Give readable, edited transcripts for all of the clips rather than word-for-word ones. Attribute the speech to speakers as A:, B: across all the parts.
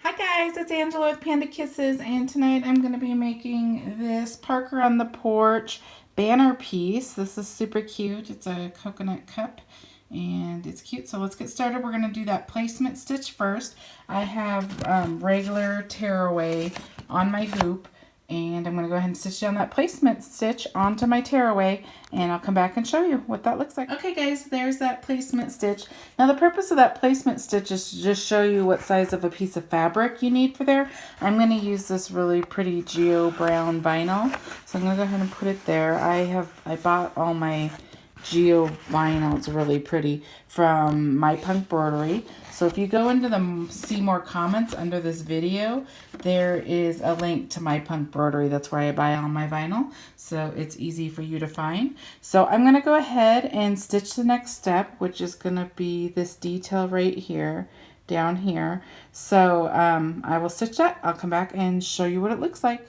A: Hi guys, it's Angela with Panda Kisses, and tonight I'm going to be making this Parker on the Porch banner piece. This is super cute. It's a coconut cup and it's cute. So let's get started. We're going to do that placement stitch first. I have regular tearaway on my hoop, and I'm going to go ahead and stitch down that placement stitch onto my tearaway, and I'll come back and show you what that looks like. Okay guys, there's that placement stitch. Now the purpose of that placement stitch is to just show you what size of a piece of fabric you need for there. I'm going to use this really pretty Geo Brown vinyl, so I'm going to go ahead and put it there. I bought all my Geo vinyl. It's really pretty from My Punk Embroidery. So if you go into the see more comments under this video, there is a link to My Punk Embroidery. That's where I buy all my vinyl, so it's easy for you to find. So I'm going to go ahead and stitch the next step, which is going to be this detail right here, down here. So I will stitch that. I'll come back and show you what it looks like.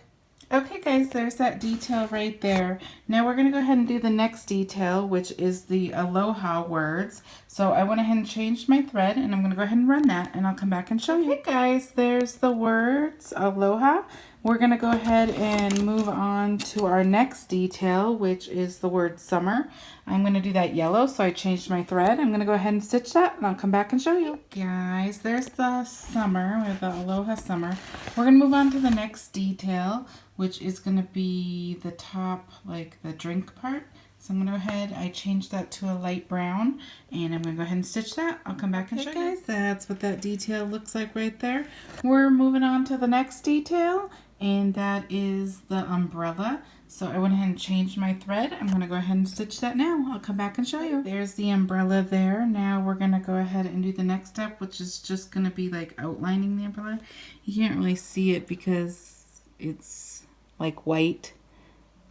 A: Okay guys, there's that detail right there. Now we're going to go ahead and do the next detail, which is the aloha words. So I went ahead and changed my thread, and I'm going to go ahead and run that, and I'll come back and show you. Okay guys, there's the words aloha. We're going to go ahead and move on to our next detail, which is the word summer. I'm going to do that yellow, so I changed my thread. I'm going to go ahead and stitch that, and I'll come back and show you. Guys, there's the summer, or the aloha summer. We're going to move on to the next detail, which is going to be the top, like the drink part. So I'm going to go ahead, I changed that to a light brown, and I'm going to go ahead and stitch that. I'll come back and show you. Guys, that's what that detail looks like right there. We're moving on to the next detail, and that is the umbrella. So I went ahead and changed my thread. I'm going to go ahead and stitch that now. I'll come back and show you. There's the umbrella there. Now we're going to go ahead and do the next step, which is just going to be like outlining the umbrella. You can't really see it because it's like white.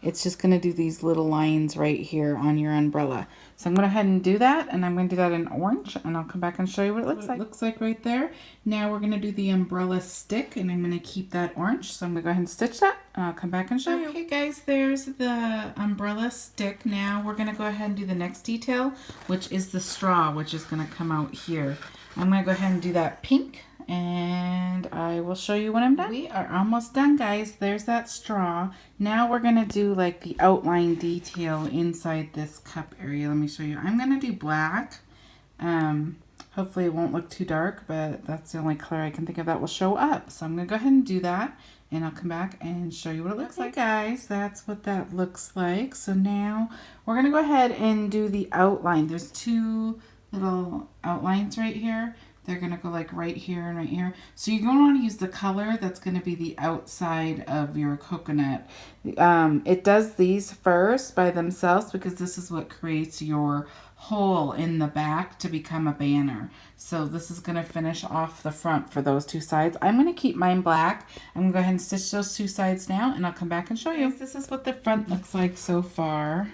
A: It's just going to do these little lines right here on your umbrella. So I'm going to go ahead and do that, and I'm going to do that in orange, and I'll come back and show you what it looks like. It looks like right there. Now we're going to do the umbrella stick, and I'm going to keep that orange. So I'm going to go ahead and stitch that, and I'll come back and show you. Okay guys, there's the umbrella stick. Now we're going to go ahead and do the next detail, which is the straw, which is going to come out here. I'm going to go ahead and do that pink, and I will show you when I'm done. We are almost done, guys. There's that straw. Now we're going to do like the outline detail inside this cup area. Let me show you. I'm going to do black. Hopefully it won't look too dark, but that's the only color I can think of that will show up. So I'm going to go ahead and do that, and I'll come back and show you what it looks like. Guys, that's what that looks like. So now we're going to go ahead and do the outline. There's two little outlines right here. They're going to go like right here and right here. So you're going to want to use the color that's going to be the outside of your coconut. It does these first by themselves because this is what creates your hole in the back to become a banner. So this is going to finish off the front for those two sides. I'm going to keep mine black. I'm going to go ahead and stitch those two sides now, and I'll come back and show you. This is what the front looks like so far.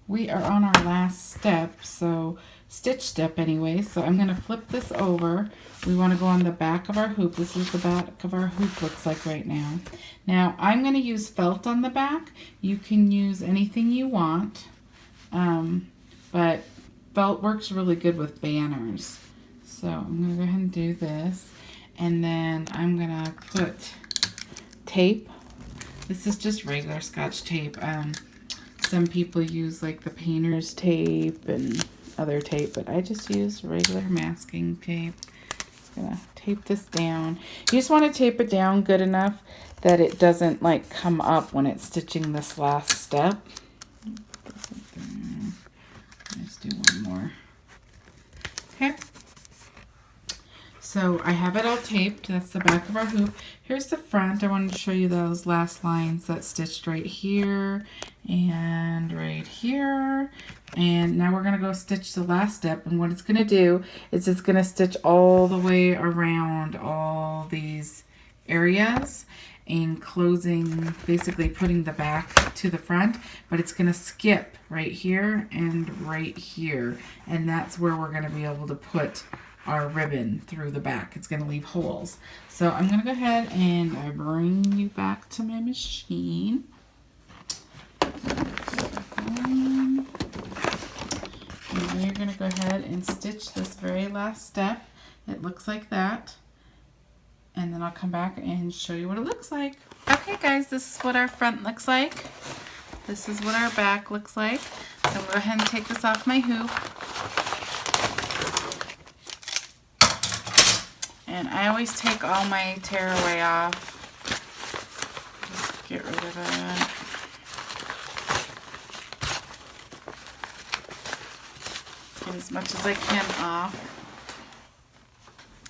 A: We are on our last step, so stitch step anyway. So I'm going to flip this over. We want to go on the back of our hoop. This is the back of our hoop looks like right now. Now I'm going to use felt on the back. You can use anything you want, but felt works really good with banners. So I'm going to go ahead and do this, and then I'm going to put tape. This is just regular Scotch tape. Some people use like the painter's tape and other tape, but I just use regular masking tape. Just gonna tape this down. You just want to tape it down good enough that it doesn't like come up when it's stitching this last step. Let's do one more. Okay. So I have it all taped. That's the back of our hoop. Here's the front. I wanted to show you those last lines that stitched right here and right here. And now we're going to go stitch the last step. And what it's going to do is it's going to stitch all the way around all these areas and closing, basically putting the back to the front, but it's going to skip right here and right here. And that's where we're going to be able to put our ribbon through the back. It's going to leave holes. So I'm going to go ahead and bring you back to my machine. And we're going to go ahead and stitch this very last step. It looks like that. and then I'll come back and show you what it looks like. Okay guys, this is what our front looks like. This is what our back looks like. So I'm going to go ahead and take this off my hoop. And I always take all my tearaway off. Just get rid of it. Get as much as I can off.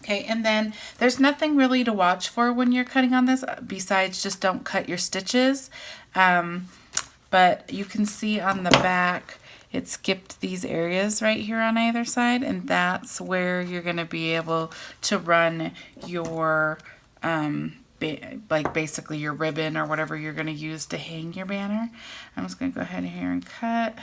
A: Okay, and then there's nothing really to watch for when you're cutting on this besides just don't cut your stitches. But you can see on the back it skipped these areas right here on either side, and that's where you're going to be able to run your like basically your ribbon or whatever you're going to use to hang your banner. I'm just going to go ahead here and cut.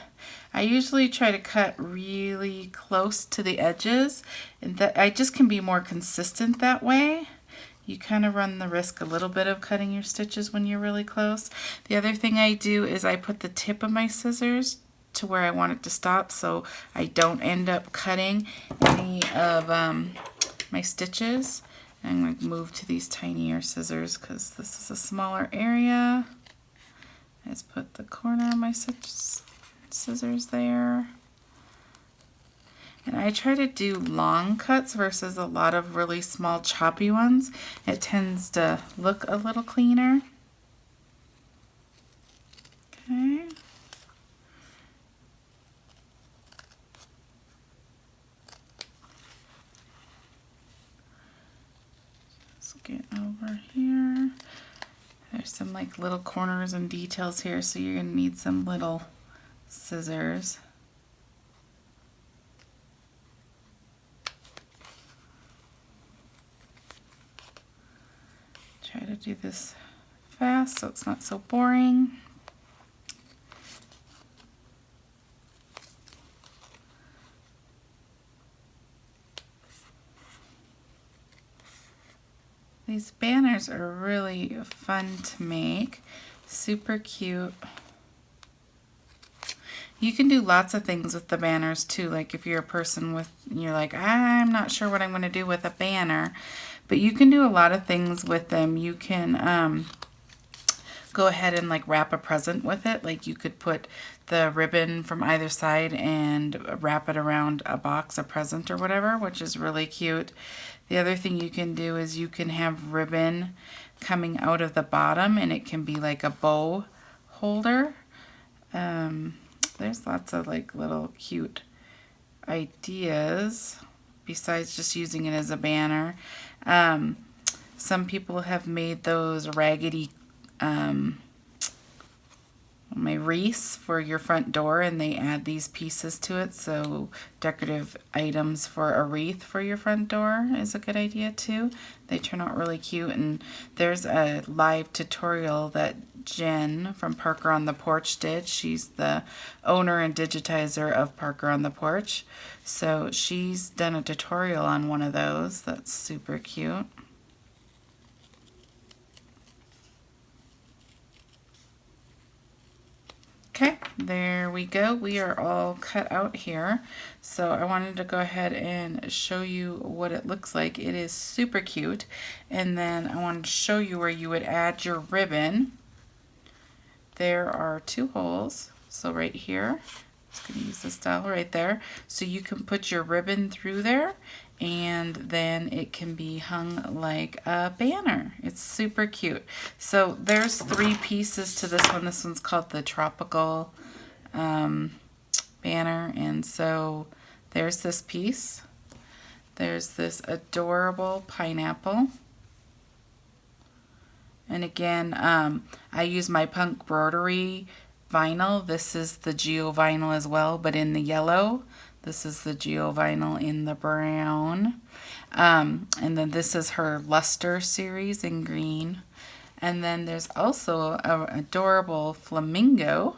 A: I usually try to cut really close to the edges, and that I just can be more consistent that way. You kind of run the risk a little bit of cutting your stitches when you're really close. The other thing I do is I put the tip of my scissors to where I want it to stop, so I don't end up cutting any of my stitches. I'm going to move to these tinier scissors because this is a smaller area. I just put the corner of my scissors there. And I try to do long cuts versus a lot of really small choppy ones. It tends to look a little cleaner. Okay. Let's get over here. There's some like little corners and details here, so you're going to need some little scissors. Try to do this fast so it's not so boring. These banners are really fun to make, super cute. You can do lots of things with the banners too, like if you're a person with, you're like, I'm not sure what I'm going to do with a banner, but you can do a lot of things with them. You can go ahead and like wrap a present with it. Like you could put the ribbon from either side and wrap it around a box, a present or whatever, which is really cute. The other thing you can do is you can have ribbon coming out of the bottom, and it can be like a bow holder. There's lots of like little cute ideas besides just using it as a banner. Some people have made those raggedy my wreaths for your front door, and they add these pieces to it, so decorative items for a wreath for your front door is a good idea too. They turn out really cute, and there's a live tutorial that Jen from Parker on the Porch did. She's the owner and digitizer of Parker on the Porch, so she's done a tutorial on one of those. That's super cute. Okay, there we go. We are all cut out here. So I wanted to go ahead and show you what it looks like. It is super cute. And then I wanted to show you where you would add your ribbon. There are 2 holes. So right here, I'm just going to use this dowel right there. So you can put your ribbon through there, and then it can be hung like a banner. It's super cute. So there's 3 pieces to this one. This one's called the Tropical Banner, and so there's this piece. There's this adorable pineapple. And again, I use my punk embroidery vinyl. This is the Geo vinyl as well, but in the yellow. This is the Geo vinyl in the brown. And then this is her Luster series in green. And then there's also an adorable flamingo.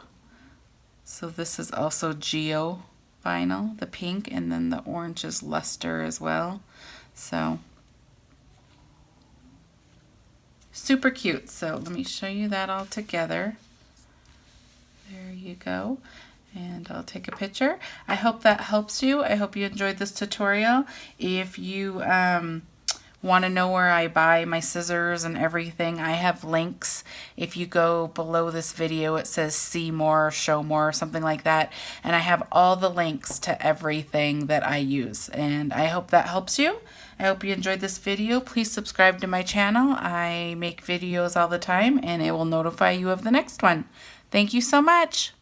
A: So this is also Geo vinyl, the pink, and then the orange is Luster as well. So super cute. So let me show you that all together. There you go. And I'll take a picture. I hope that helps you. I hope you enjoyed this tutorial. If you want to know where I buy my scissors and everything, I have links. If you go below this video, it says see more, show more, something like that. And I have all the links to everything that I use. And I hope that helps you. I hope you enjoyed this video. Please subscribe to my channel. I make videos all the time and it will notify you of the next one. Thank you so much.